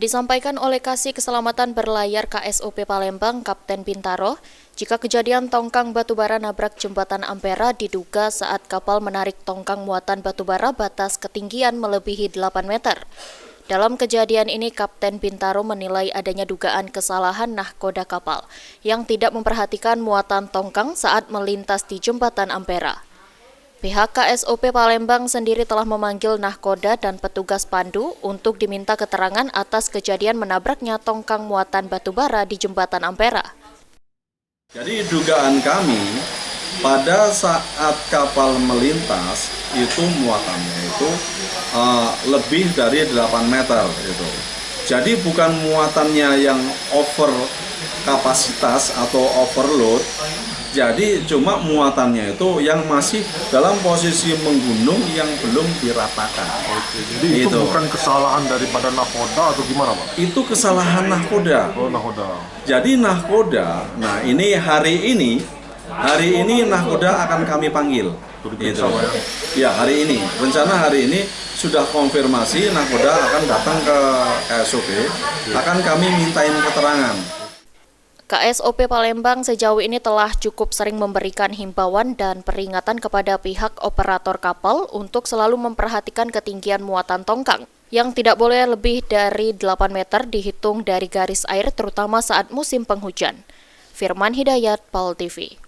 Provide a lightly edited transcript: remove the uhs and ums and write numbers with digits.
Disampaikan oleh Kasih Keselamatan Berlayar KSOP Palembang, Kapten Bintaro, jika kejadian tongkang batubara nabrak jembatan Ampera diduga saat kapal menarik tongkang muatan batubara batas ketinggian melebihi 8 meter. Dalam kejadian ini, Kapten Bintaro menilai adanya dugaan kesalahan nahkoda kapal yang tidak memperhatikan muatan tongkang saat melintas di jembatan Ampera. Pihak KSOP Palembang sendiri telah memanggil nahkoda dan petugas pandu untuk diminta keterangan atas kejadian menabraknya tongkang muatan batubara di jembatan Ampera. Jadi dugaan kami pada saat kapal melintas itu muatannya itu lebih dari 8 meter itu. Jadi bukan muatannya yang over kapasitas atau overload. Jadi cuma muatannya itu yang masih dalam posisi menggunung yang belum diratakan. Oke, jadi itu bukan kesalahan daripada nahkoda atau gimana, Pak? Itu kesalahan nahkoda. Oh, nahkoda. Jadi nahkoda, nah ini hari ini nahkoda akan kami panggil. Itu. Ya, hari ini. Rencana hari ini sudah konfirmasi nahkoda akan datang ke KSOP, akan kami mintain keterangan. KSOP Palembang sejauh ini telah cukup sering memberikan himbauan dan peringatan kepada pihak operator kapal untuk selalu memperhatikan ketinggian muatan tongkang yang tidak boleh lebih dari 8 meter dihitung dari garis air terutama saat musim penghujan. Firman Hidayat, PAL TV.